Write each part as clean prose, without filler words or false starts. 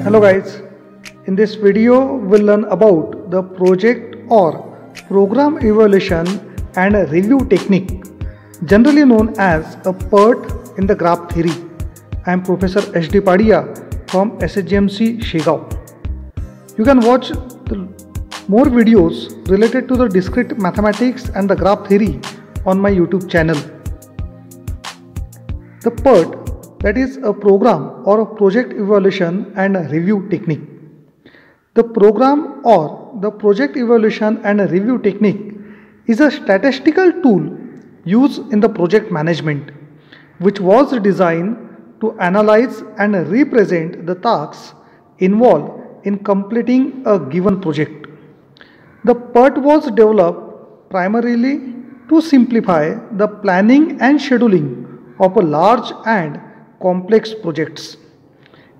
Hello guys, in this video we'll learn about the project or program evaluation and a review technique, generally known as a PERT in the graph theory. I am Professor HD Padia from SHGMC Shegao. You can watch more videos related to the discrete mathematics and the graph theory on my YouTube channel. The PERT, that is a program or a project evaluation and a review technique. The program or the project evaluation and a review technique is a statistical tool used in the project management, which was designed to analyze and represent the tasks involved in completing a given project. The PERT was developed primarily to simplify the planning and scheduling of a large and complex projects.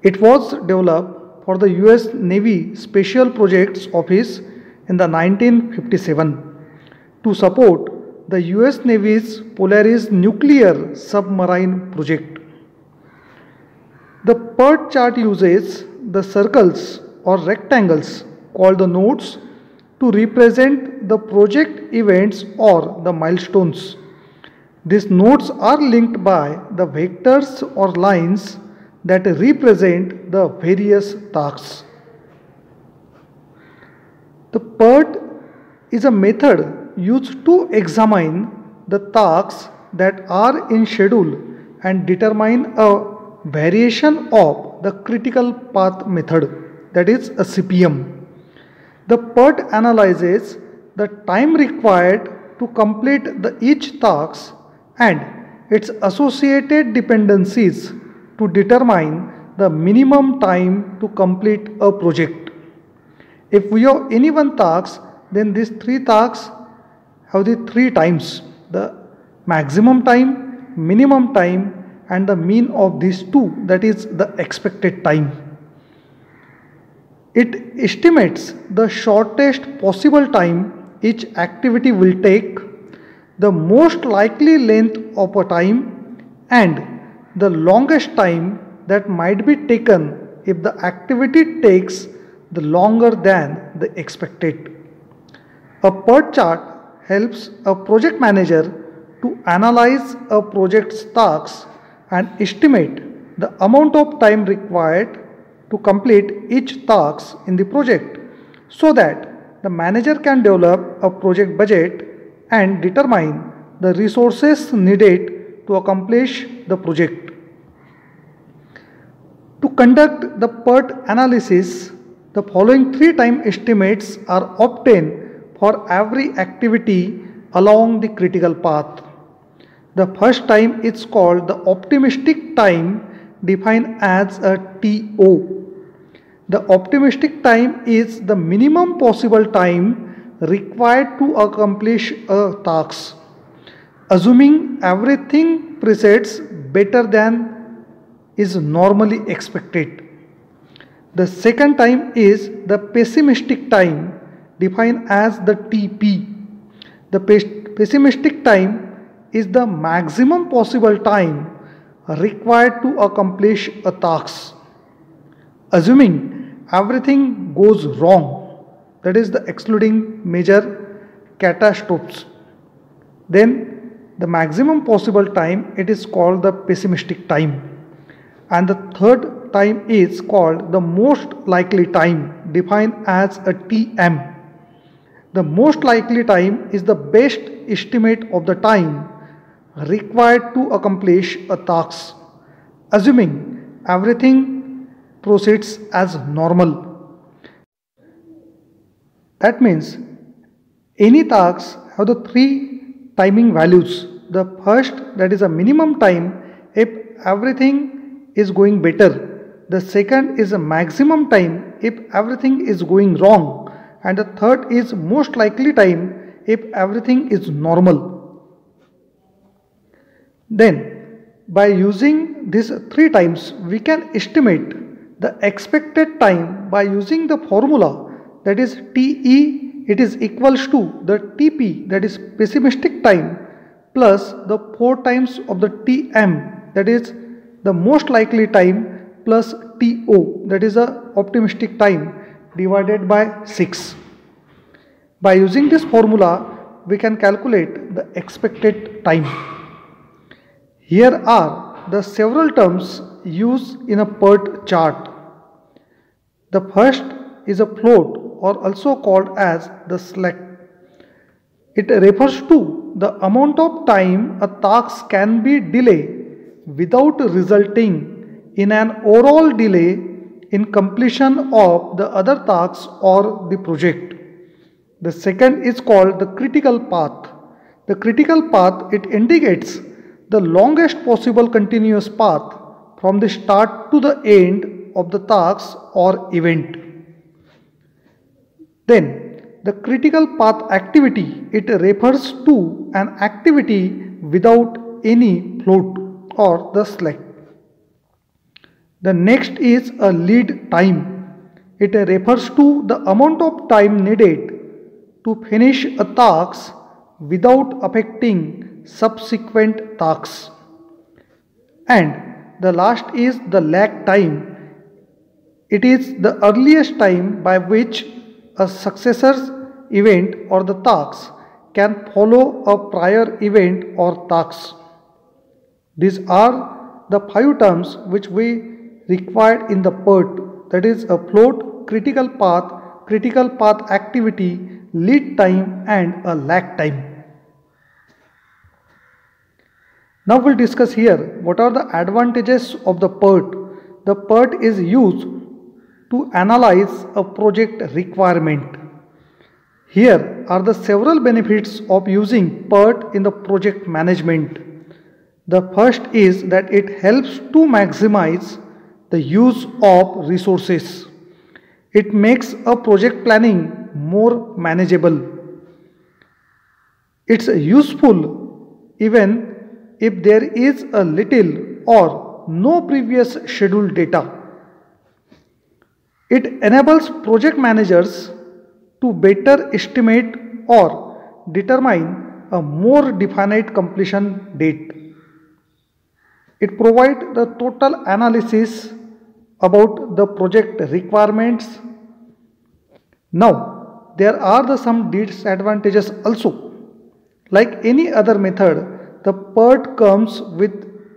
It was developed for the US Navy Special Projects Office in the 1957 to support the US Navy's Polaris nuclear submarine project. The PERT chart uses the circles or rectangles called the nodes to represent the project events or the milestones. These nodes are linked by the vectors or lines that represent the various tasks. The PERT is a method used to examine the tasks that are in schedule and determine a variation of the critical path method, that is a CPM. The PERT analyzes the time required to complete each task and its associated dependencies to determine the minimum time to complete a project. If we have any one task, then these three tasks have the three times: the maximum time, minimum time, and the mean of these two, that is the expected time. It estimates the shortest possible time each activity will take, the most likely length of a time, and the longest time that might be taken if the activity takes the longer than the expected. A PERT chart helps a project manager to analyze a project's tasks and estimate the amount of time required to complete each task in the project, so that the manager can develop a project budget and determine the resources needed to accomplish the project. To conduct the PERT analysis, the following three time estimates are obtained for every activity along the critical path. The first time is called the optimistic time, defined as a TO. The optimistic time is the minimum possible time required to accomplish a task, assuming everything proceeds better than is normally expected. The second time is the pessimistic time, defined as the TP. The pessimistic time is the maximum possible time required to accomplish a task, assuming everything goes wrong, that is the excluding major catastrophes. Then the maximum possible time, it is called the pessimistic time. And the third time is called the most likely time, defined as a TM. The most likely time is the best estimate of the time required to accomplish a task, assuming everything proceeds as normal. That means any tasks have the three timing values. The first, that is a minimum time if everything is going better. The second is a maximum time if everything is going wrong. And the third is most likely time if everything is normal. Then by using these three times, we can estimate the expected time by using the formula, that is TE, it is equals to the TP, that is pessimistic time, plus the 4 times of the Tm, that is the most likely time, plus To, that is the optimistic time, divided by 6. By using this formula, we can calculate the expected time. Here are the several terms used in a PERT chart. The first is a float, or also called as the slack. It refers to the amount of time a task can be delayed without resulting in an overall delay in completion of the other tasks or the project. The second is called the critical path. The critical path, it indicates the longest possible continuous path from the start to the end of the task or event. Then the critical path activity, it refers to an activity without any float or the slack. The next is a lead time. It refers to the amount of time needed to finish a task without affecting subsequent tasks. And the last is the lag time. It is the earliest time by which a successor's event or the task can follow a prior event or task. These are the 5 terms which we required in the PERT, that is a float, critical path activity, lead time and a lag time. Now we'll discuss here what are the advantages of the PERT. The PERT is used to analyze a project requirement. Here are the several benefits of using PERT in the project management. The first is that it helps to maximize the use of resources. It makes a project planning more manageable. It's useful even if there is a little or no previous scheduled data. It enables project managers to better estimate or determine a more definite completion date. It provides the total analysis about the project requirements. Now, there are some disadvantages also. Like any other method, the PERT comes with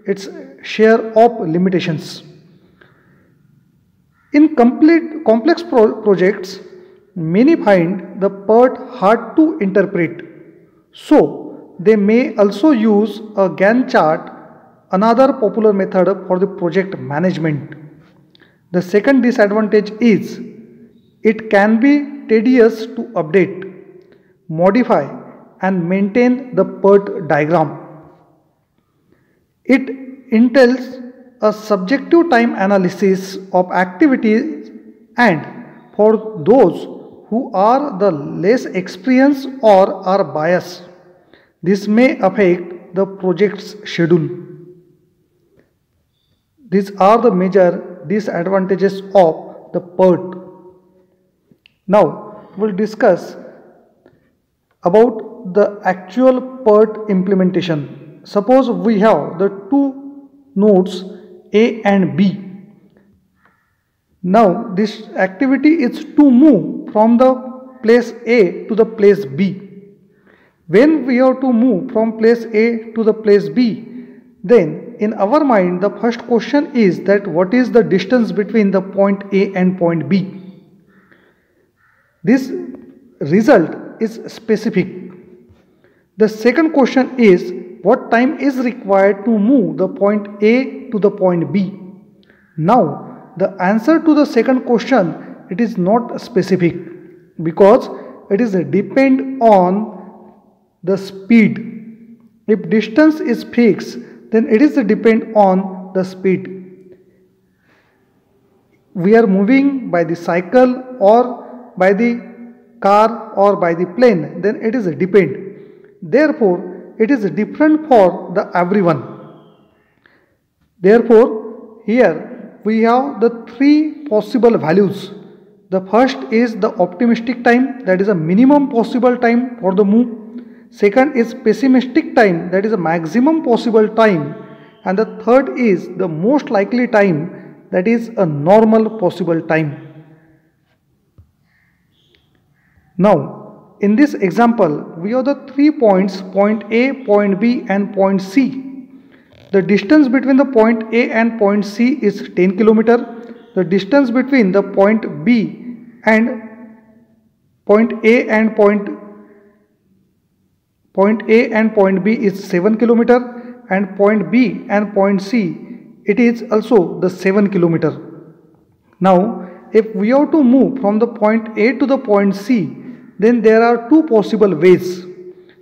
its share of limitations. In complex projects, many find the PERT hard to interpret. So, they may also use a Gantt chart, another popular method for the project management. The second disadvantage is it can be tedious to update, modify and maintain the PERT diagram. It entails a subjective time analysis of activities, and for those who are the less experienced or are biased, this may affect the project's schedule. These are the major disadvantages of the PERT. Now we'll discuss about the actual PERT implementation. Suppose we have the 2 nodes A and B. Now this activity is to move from the place A to the place B. When we have to move from place A to the place B, then in our mind the first question is that what is the distance between the point A and point B. This result is specific. The second question is what time is required to move the point A to the point B. Now the answer to the second question, it is not specific because it is depend on the speed. If distance is fixed, then it is depend on the speed. We are moving by the cycle or by the car or by the plane, then it is depend. Therefore, it is different for the everyone. Therefore, here we have the 3 possible values. The first is the optimistic time, that is a minimum possible time for the move. second is pessimistic time, that is a maximum possible time, and the third is the most likely time, that is a normal possible time. Now, in this example, we have the 3 points, point A, point B and point C. The distance between the point A and point C is 10 km. The distance between the point B and point A and point B is 7 km, and point B and point C, it is also the 7 km. Now, if we have to move from the point A to the point C, then there are two possible ways.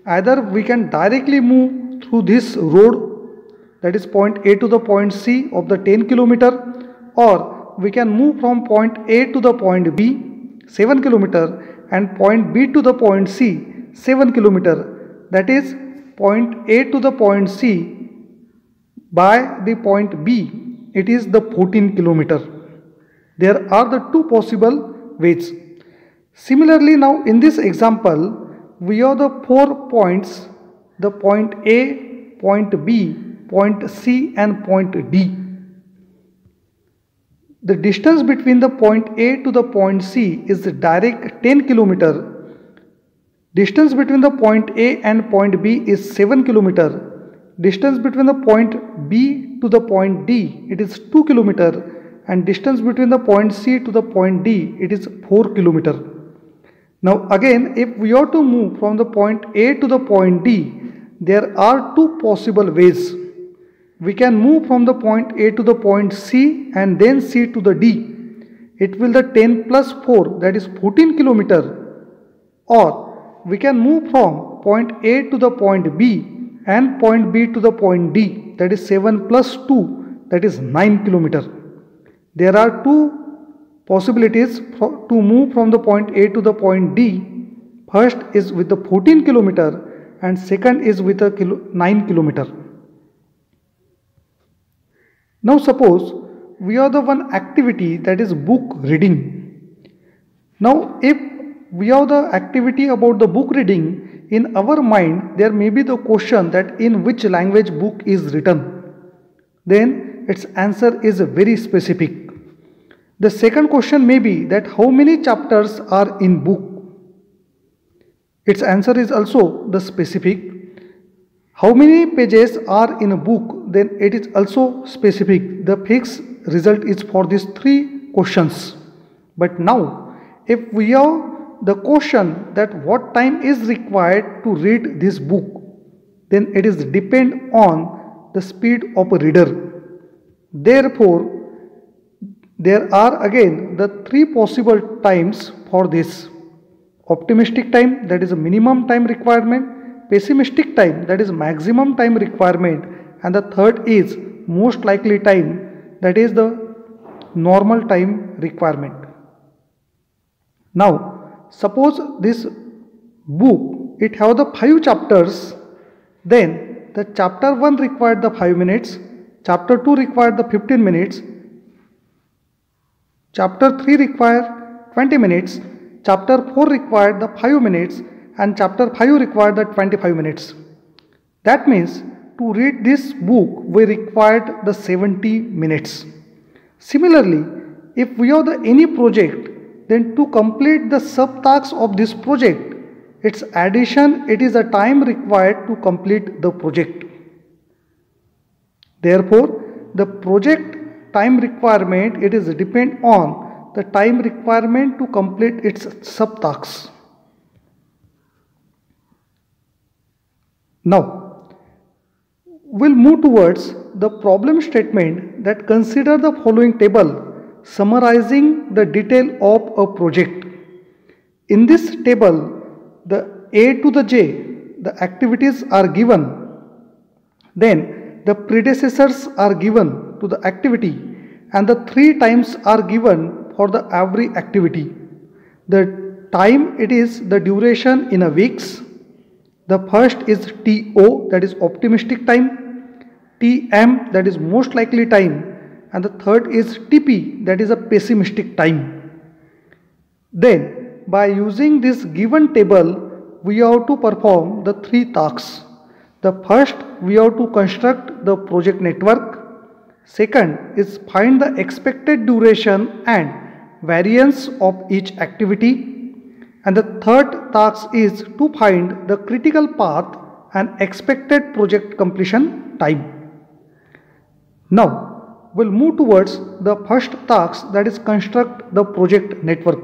Either we can directly move through this road, that is point A to the point C of the 10 km, or we can move from point A to the point B 7 km and point B to the point C 7 km, that is point A to the point C by the point B, it is the 14 km. There are the two possible ways. Similarly, now in this example, we have the 4 points, the point A, point B, point C and point D. The distance between the point A to the point C is the direct 10 km. Distance between the point A and point B is 7 km. Distance between the point B to the point D, it is 2 km, and distance between the point C to the point D, it is 4 km. Now again, if we are to move from the point A to the point D, there are two possible ways. We can move from the point A to the point C and then C to the D. It will the 10 plus 4, that is 14 km. Or we can move from point A to the point B and point B to the point D, that is 7 plus 2, that is 9 km. There are two possibilities to move from the point A to the point D. First is with the 14 km and second is with a 9 km. Now suppose we have the one activity, that is book reading. Now if we have the activity about the book reading, in our mind there may be the question that in which language book is written. Then its answer is very specific. The second question may be that how many chapters are in book. Its answer is also the specific. How many pages are in a book, then it is also specific. The fixed result is for these three questions. But now, if we have the question that what time is required to read this book, then it is depend on the speed of a reader. Therefore, there are again the three possible times for this. Optimistic time, that is a minimum time requirement. Pessimistic time, that is maximum time requirement. And the third is most likely time, that is the normal time requirement. Now, suppose this book, it have the 5 chapters, then the chapter 1 required the 5 minutes, chapter 2 required the 15 minutes, chapter 3 required 20 minutes, chapter 4 required the 5 minutes, and chapter 5 required the 25 minutes. That means to read this book we required the 70 minutes. Similarly, if we have the any project, then to complete the sub-tasks of this project, its addition, it is the time required to complete the project. Therefore, the project time requirement, it is depend on the time requirement to complete its sub-tasks. Now, we'll move towards the problem statement that consider the following table summarizing the detail of a project. In this table, the A to the J, the activities are given. Then the predecessors are given to the activity and the 3 times are given for the every activity. The time, it is the duration in a weeks. The first is TO, that is optimistic time, TM, that is most likely time, and the third is TP, that is a pessimistic time. Then by using this given table, we have to perform the three tasks. The first, we have to construct the project network. Second is find the expected duration and variance of each activity. And the third task is to find the critical path and expected project completion time. Now, we'll move towards the first task, that is construct the project network.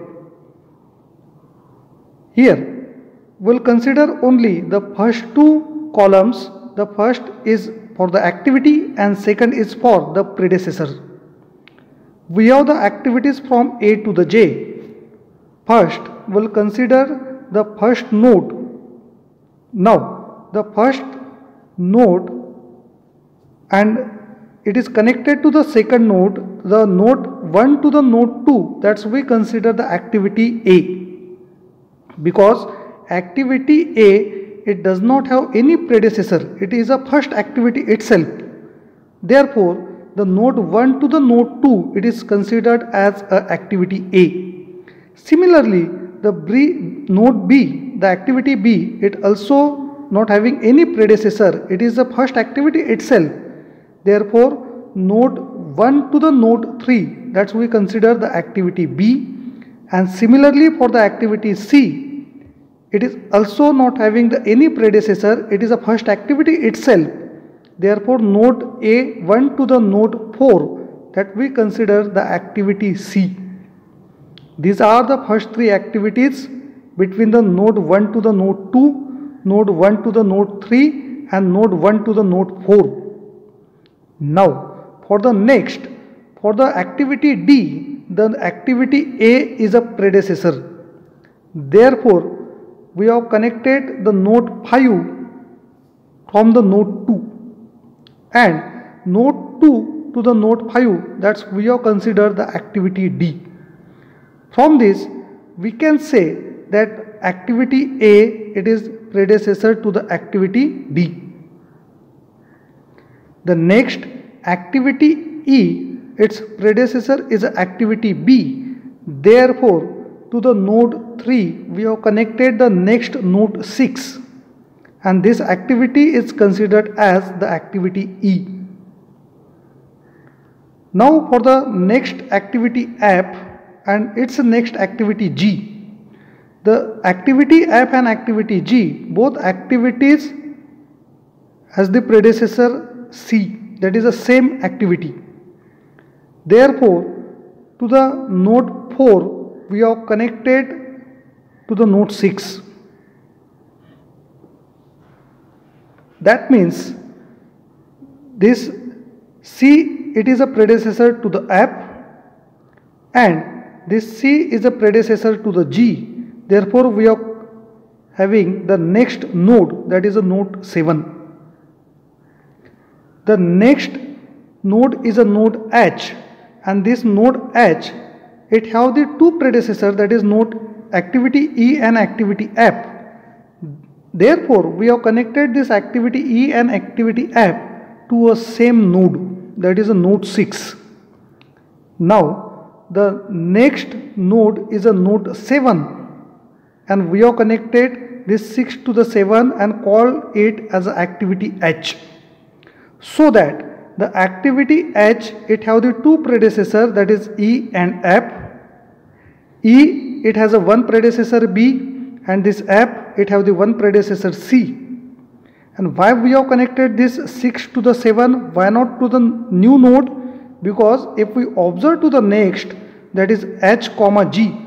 Here, we'll consider only the first two columns. The first is for the activity and second is for the predecessor. We have the activities from A to the J. First, we'll consider the first node. Now, the first node, and it is connected to the second node, the node 1 to the node 2, that's we consider the activity A. Because activity A, it does not have any predecessor, it is a first activity itself. Therefore, the node 1 to the node 2, it is considered as a activity A. Similarly, the node B, the activity B, it also not having any predecessor, it is the first activity itself. Therefore, node 1 to the node 3, that's we consider the activity B. And similarly for the activity C, it is also not having any predecessor, it is a first activity itself. Therefore, node A1 to the node 4, that we consider the activity C. These are the first three activities between the node 1 to the node 2, node 1 to the node 3 and node 1 to the node 4. Now, for the next, for the activity D, the activity A is a predecessor. Therefore, we have connected the node 5 from the node 2 and node 2 to the node 5, that's we have considered the activity D. From this, we can say that activity A, it is predecessor to the activity D. The next activity E, its predecessor is activity B. Therefore, to the node 3, we have connected the next node 6, and this activity is considered as the activity E. Now for the next activity F and its next activity G. The activity F and activity G, both activities has the predecessor C, that is the same activity. Therefore, to the node 4, we are connected to the node 6. That means this C, it is a predecessor to the F, and this C is a predecessor to the G. Therefore, we are having the next node, that is a node 7. The next node is a node H, and this node H, it have the two predecessors, that is node activity E and activity F. Therefore, we have connected this activity E and activity F to a same node, that is a node 6. Now, the next node is a node 7, and we have connected this 6 to the 7 and call it as activity H. So that the activity H, it have the two predecessors, that is E and F. E, it has a one predecessor B, and this F, it have the one predecessor C. And why we have connected this 6 to the 7, why not to the new node? Because if we observe to the next, that is H comma G,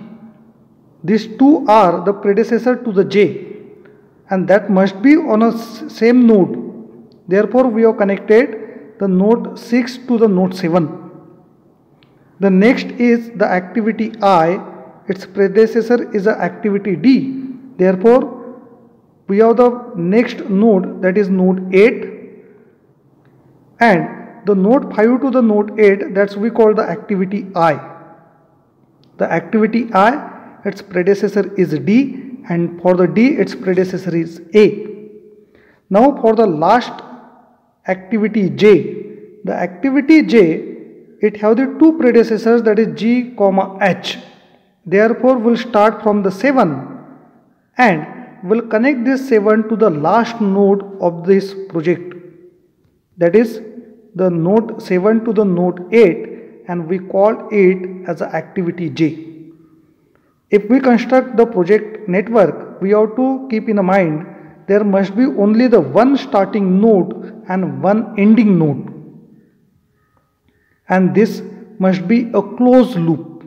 these two are the predecessor to the J, and that must be on a same node. Therefore, we have connected the node 6 to the node 7. The next is the activity I, its predecessor is the activity D. Therefore, we have the next node, that is node 8, and the node 5 to the node 8, that's we call the activity I. The activity I, its predecessor is D, and for the D, its predecessor is A. Now for the last activity J, the activity J, it have the two predecessors, that is G comma H. Therefore, we'll start from the 7, and will connect this 7 to the last node of this project, that is the node 7 to the node 8, and we call it as a activity J. If we construct the project network, we have to keep in mind there must be only the one starting node and one ending node, and this must be a closed loop.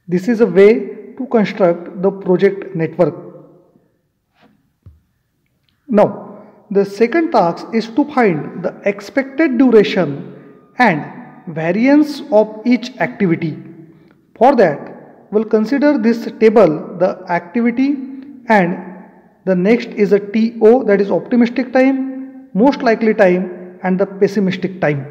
This is a way to construct the project network. Now, the second task is to find the expected duration and variance of each activity. For that, we'll consider this table, the activity, and the next is a TO, that is optimistic time, most likely time, and the pessimistic time.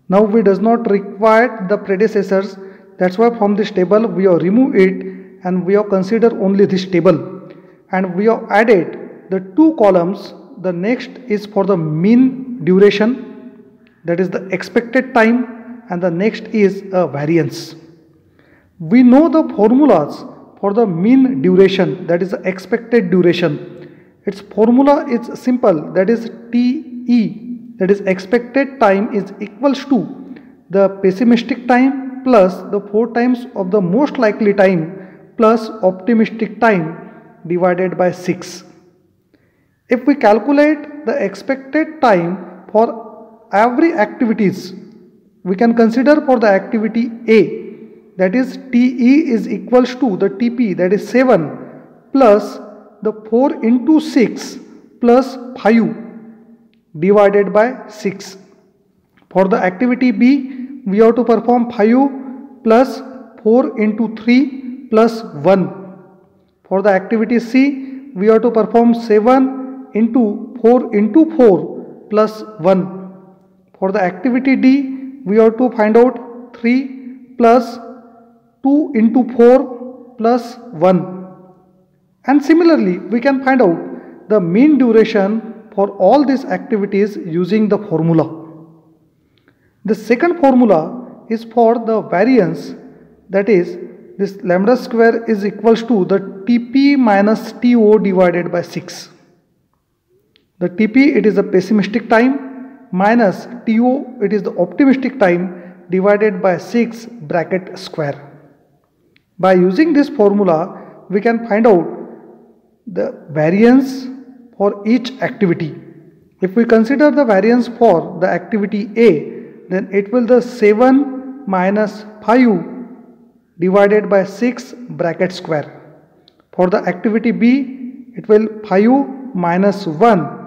Now we does not require the predecessors, that's why from this table we have removed it and we have considered only this table, and we have added the two columns. The next is for the mean duration, that is the expected time, and the next is a variance. We know the formulas for the mean duration, that is the expected duration. Its formula is simple, that is TE, that is expected time, is equals to the pessimistic time plus the 4 times of the most likely time plus optimistic time divided by 6. If we calculate the expected time for every activities, we can consider for the activity A, that is TE is equals to the TP, that is 7 plus the 4 into 6 plus 5 divided by 6. For the activity B, we have to perform 5 plus 4 into 3 plus 1. For the activity C, we have to perform 7 into 4 into 4 plus 1. For the activity D, we have to find out 3 plus 2 into 4 plus 1. And similarly, we can find out the mean duration for all these activities using the formula. The second formula is for the variance, that is this lambda square is equals to the TP minus TO divided by 6. The TP, it is the pessimistic time, minus TO, it is the optimistic time, divided by 6 bracket square. By using this formula, we can find out the variance for each activity. If we consider the variance for the activity A, then it will the 7 minus 5 divided by 6 bracket square. For the activity B, it will 5 minus 1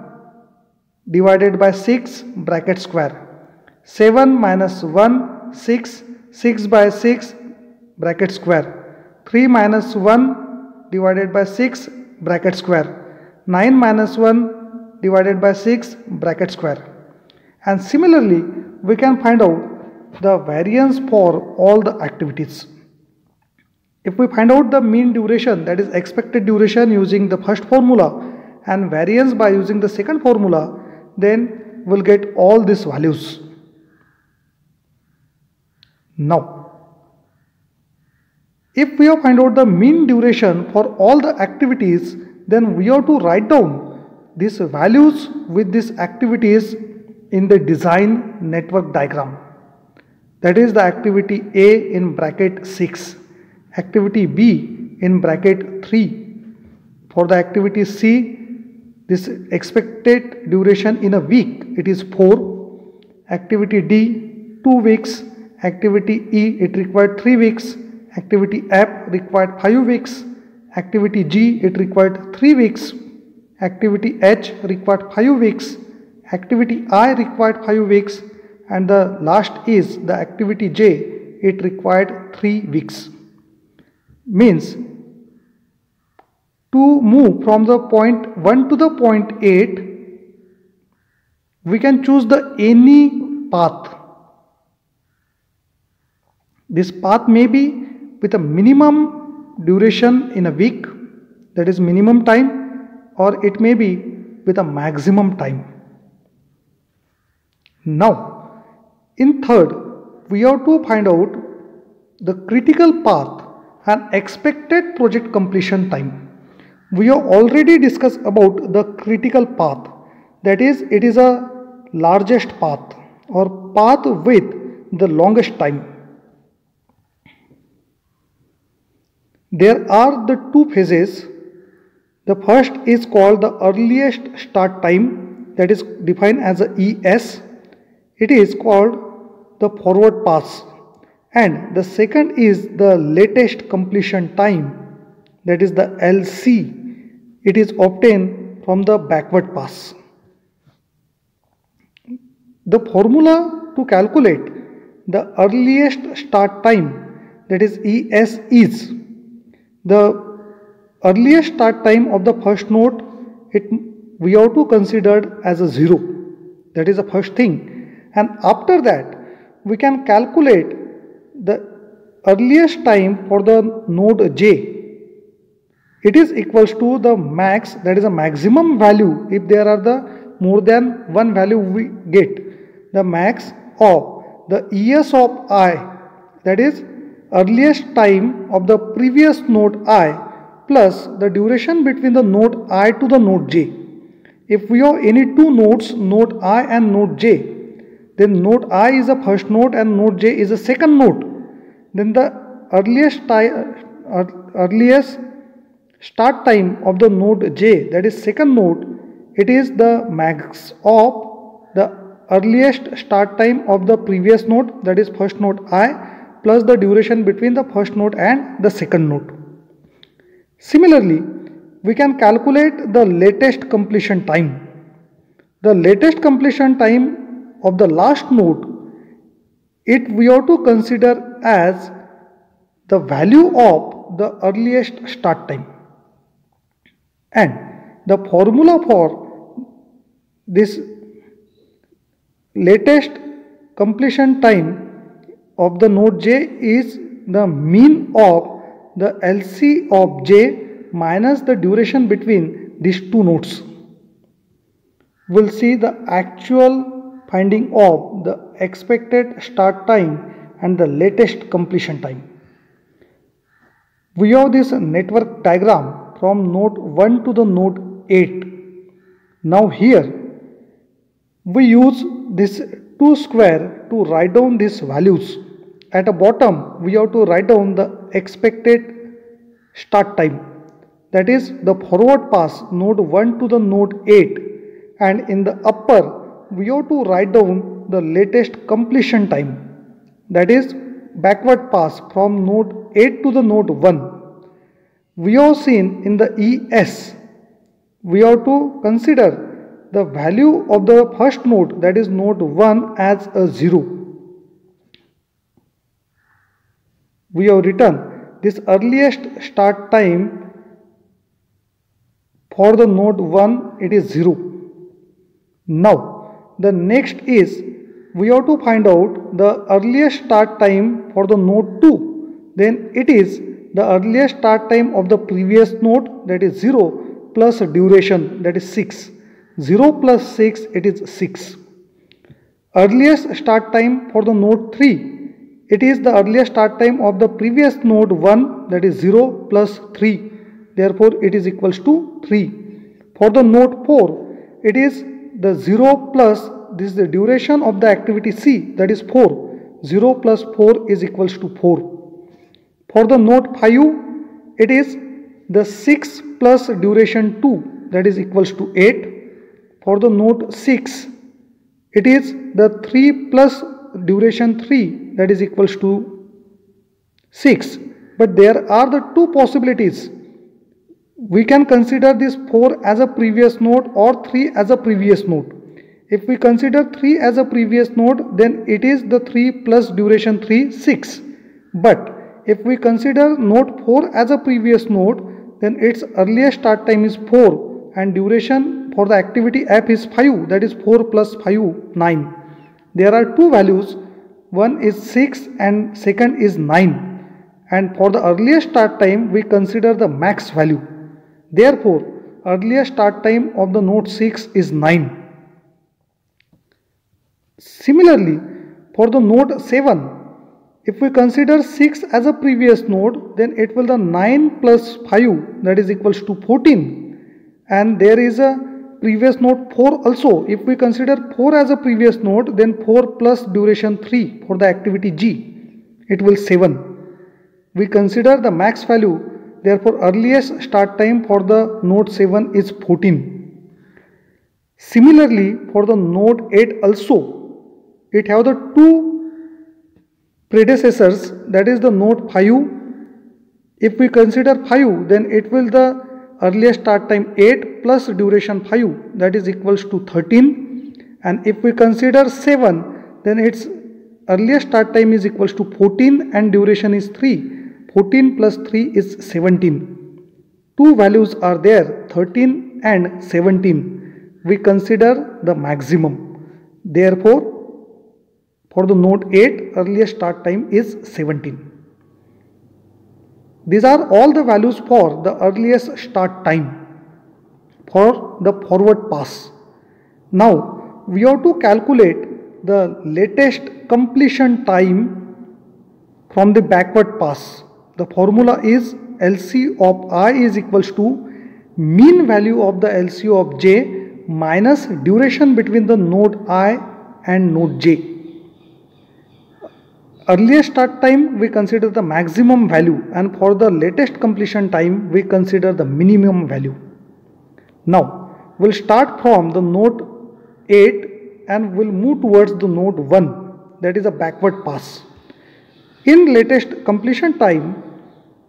divided by 6 bracket square. 7 minus 1, 6, 6 by 6 bracket square. 3 minus 1 divided by 6 bracket square. 9 minus 1 divided by 6 bracket square. And similarly, we can find out the variance for all the activities. If we find out the mean duration, that is expected duration, using the first formula, and variance by using the second formula, then we'll get all these values. Now, if we have find out the mean duration for all the activities, then we have to write down these values with these activities in the design network diagram. That is the activity A in bracket 6, activity B in bracket 3. For the activity C, this expected duration in a week, it is 4. Activity D, 2 weeks. Activity E, it required 3 weeks. Activity F required 5 weeks. Activity G, it required 3 weeks. Activity H required 5 weeks. Activity I required 5 weeks. And the last is the activity J, it required 3 weeks. Means, to move from the point 1 to the point 8, we can choose the any path. This path may be with a minimum duration in a week, that is minimum time, or it may be with a maximum time. Now, in third, we have to find out the critical path and expected project completion time. We have already discussed about the critical path, that is, it is a largest path or path with the longest time. There are the two phases. The first is called the earliest start time, that is defined as a ES. It is called the forward pass, and the second is the latest completion time, that is the LC. It is obtained from the backward pass. The formula to calculate the earliest start time, that is ES, is the earliest start time of the first node. We have to consider as a 0. That is the first thing. And after that, we can calculate the earliest time for the node J. It is equals to the max, that is a maximum value. If there are the more than one value, we get the max of the ES of I, that is earliest time of the previous node I, plus the duration between the node I to the node J. If we have any two nodes, node I and node J, then node I is the first node and node J is the second node. Then the earliest start time of the node J, that is second node, it is the max of the earliest start time of the previous node, that is first node I, plus the duration between the first node and the second node. Similarly, we can calculate the latest completion time. The latest completion time of the last node, we have to consider as the value of the earliest start time. And the formula for this latest completion time of the node J is the mean of the LC of J minus the duration between these two nodes. We will see the actual finding of the expected start time and the latest completion time. We have this network diagram from node 1 to the node 8. Now here we use this 2 square to write down these values. At the bottom, we have to write down the expected start time, that is the forward pass node 1 to the node 8, and in the upper we have to write down the latest completion time, that is backward pass from node 8 to the node 1. We have seen in the ES, we have to consider the value of the first node, that is node 1, as a 0. We have written this earliest start time for the node 1, it is 0. Now the next is we have to find out the earliest start time for the node 2. Then it is the earliest start time of the previous node, that is 0, plus duration, that is 6. 0 plus 6, it is 6. Earliest start time for the node 3. It is the earliest start time of the previous node 1, that is 0 plus 3. Therefore, it is equals to 3. For the node 4, it is the 0 plus this is the duration of the activity C, that is 4. 0 plus 4 is equals to 4. For the node 5, it is the 6 plus duration 2, that is equals to 8. For the node 6, it is the 3 plus duration 3, that is equals to 6. But there are the two possibilities. We can consider this 4 as a previous node or 3 as a previous node. If we consider 3 as a previous node, then it is the 3 plus duration 3, 6. But if we consider node 4 as a previous node, then its earliest start time is 4 and duration for the activity F is 5, that is 4 plus 5, 9. There are two values, one is 6 and second is 9. And for the earliest start time, we consider the max value. Therefore, earliest start time of the node 6 is 9. Similarly, for the node 7, If we consider 6 as a previous node, then it will the 9 plus 5, that is equals to 14, and there is a previous node 4 also. If we consider 4 as a previous node, then 4 plus duration 3 for the activity G, it will 7. We consider the max value, therefore earliest start time for the node 7 is 14. Similarly, for the node 8 also, it have the two predecessors, that is the node 5. If we consider 5, then it will the earliest start time 8 plus duration 5, that is equals to 13. And if we consider 7, then its earliest start time is equals to 14 and duration is 3. 14 plus 3 is 17. Two values are there, 13 and 17. We consider the maximum. Therefore, for the node 8, earliest start time is 17. These are all the values for the earliest start time for the forward pass. Now, we have to calculate the latest completion time from the backward pass. The formula is LC of I is equals to mean value of the LC of J minus duration between the node I and node J. Earliest start time we consider the maximum value, and for the latest completion time we consider the minimum value. Now we'll start from the node 8 and we'll move towards the node 1, that is a backward pass. In latest completion time,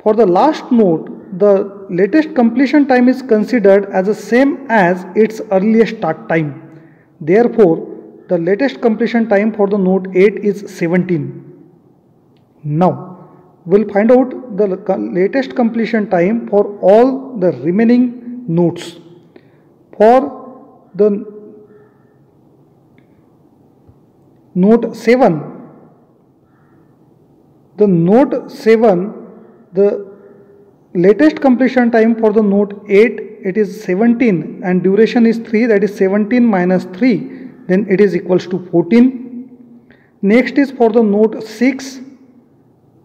for the last node, the latest completion time is considered as the same as its earliest start time. Therefore, the latest completion time for the node 8 is 17. Now, we'll find out the latest completion time for all the remaining nodes. For the node 7, the latest completion time for the node 8, it is 17 and duration is 3, that is 17 minus 3, then it is equals to 14. Next is for the node 6.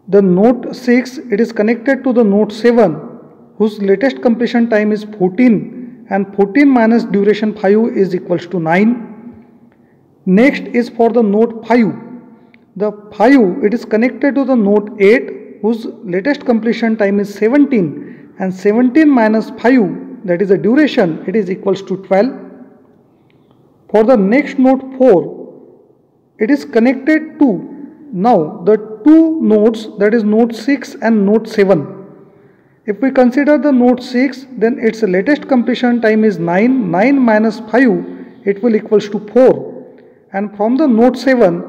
The node 6, it is connected to the node 7, whose latest completion time is 14, and 14 minus duration 5 is equals to 9. Next is for the node 5. The 5, it is connected to the node 8, whose latest completion time is 17, and 17 minus 5, that is the duration, it is equals to 12. For the next node 4, it is connected to now the two nodes, that is node 6 and node 7. If we consider the node 6, then its latest completion time is 9. 9 minus 5, it will equals to 4. And from the node 7,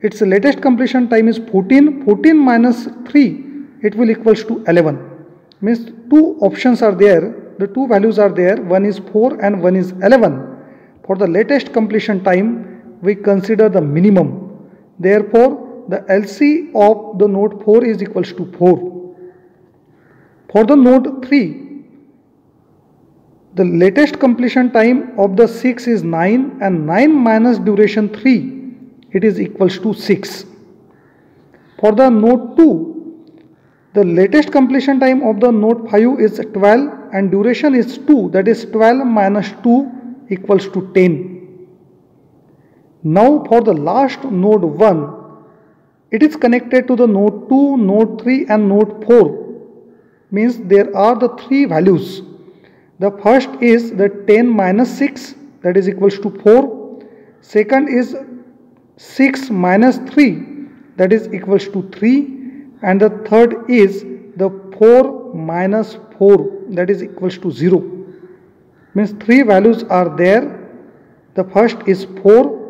its latest completion time is 14. 14 minus 3, it will equals to 11. Means two options are there, the two values are there, one is 4 and one is 11. For the latest completion time, we consider the minimum. Therefore, the LC of the node 4 is equals to 4. For the node 3, the latest completion time of the 6 is 9, and 9 minus duration 3, it is equals to 6. For the node 2, the latest completion time of the node 5 is 12 and duration is 2, that is 12 minus 2 equals to 10. Now for the last node 1, it is connected to the node 2, node 3 and node 4. Means there are the three values. The first is the 10 minus 6, that is equals to 4. Second is 6 minus 3, that is equals to 3. And the third is the 4 minus 4, that is equals to 0. Means three values are there. The first is 4.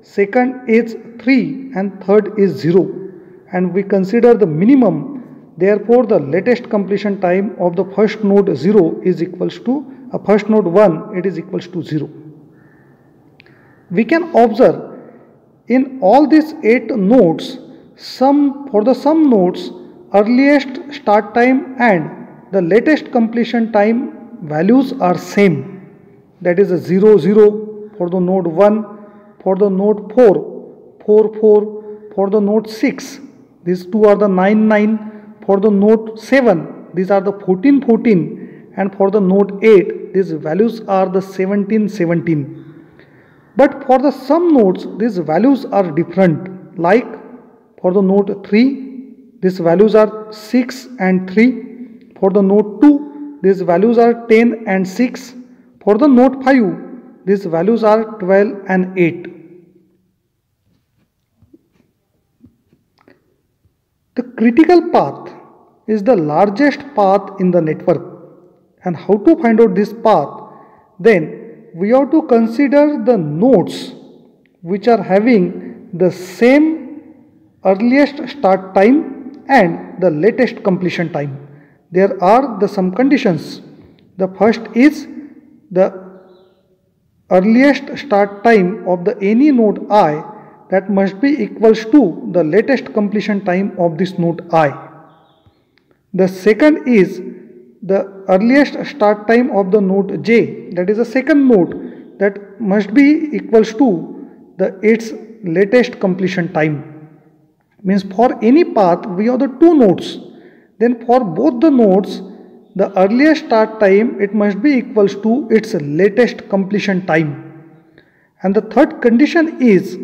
Second is 3 and third is 0, and we consider the minimum. Therefore, the latest completion time of the first node 0 is equals to first node 1, it is equals to 0. We can observe in all these 8 nodes, for the some nodes, earliest start time and the latest completion time values are same. That is a 0 0 for the node 1. For the node 4, 4 4, for the node 6, These two are the 9, 9. For the node 7, these are the 14, 14. And for the node 8, these values are the 17, 17. But for the some nodes, these values are different. Like for the node 3, these values are 6 and 3. For the node 2, these values are 10 and 6. For the node 5, these values are 12 and 8. The critical path is the largest path in the network. And how to find out this path? Then we have to consider the nodes which are having the same earliest start time and the latest completion time. There are some conditions. The first is the earliest start time of the any node I that must be equals to the latest completion time of this node I. The second is the earliest start time of the node J, that is the second node, that must be equals to its latest completion time. Means for any path we have the two nodes. Then for both the nodes, the earliest start time it must be equals to its latest completion time. And the third condition is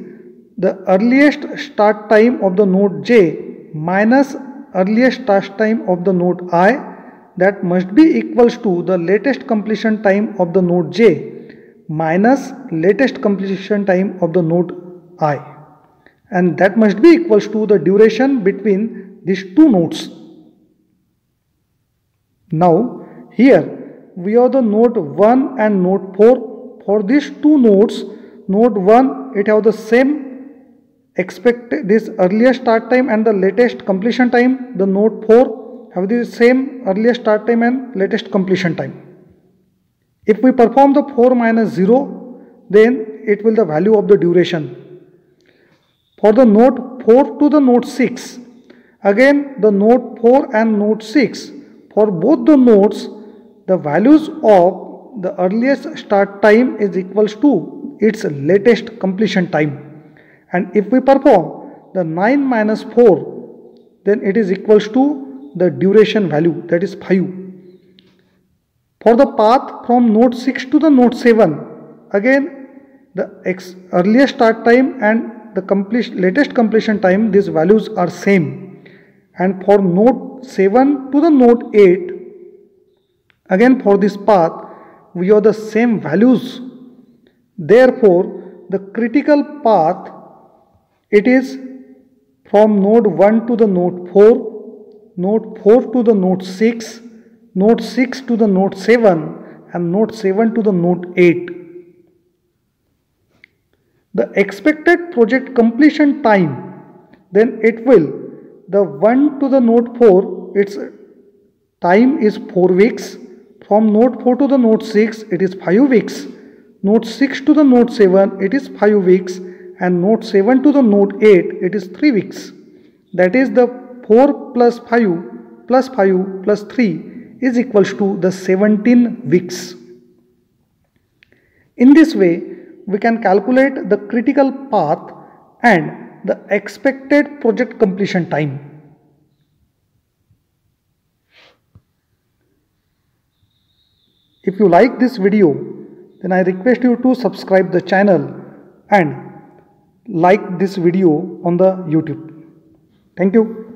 the earliest start time of the node J minus earliest start time of the node I, that must be equals to the latest completion time of the node J minus latest completion time of the node I, and that must be equals to the duration between these two nodes. Now here we have the node 1 and node 4. For these two nodes, node 1 it have the same expected this earliest start time and the latest completion time. The node 4 have the same earliest start time and latest completion time. If we perform the 4 minus 0, then it will the value of the duration. For the node 4 to the node 6, again the node 4 and node 6, for both the nodes, the values of the earliest start time is equals to its latest completion time. And if we perform the 9 minus 4, then it is equals to the duration value, that is 5. For the path from node 6 to the node 7, again the earliest start time and the latest completion time, these values are same. And for node 7 to the node 8, again for this path we have the same values. Therefore the critical path, it is from node 1 to the node 4, node 4 to the node 6, node 6 to the node 7, and node 7 to the node 8. The expected project completion time, then it will, the 1 to the node 4, its time is 4 weeks. From node 4 to the node 6, it is 5 weeks. Node 6 to the node 7, it is 5 weeks. And node 7 to the node 8, it is 3 weeks. That is the 4 plus 5 plus 5 plus 3 is equals to the 17 weeks. In this way, we can calculate the critical path and the expected project completion time. If you like this video, then I request you to subscribe the channel and like this video on the YouTube. Thank you.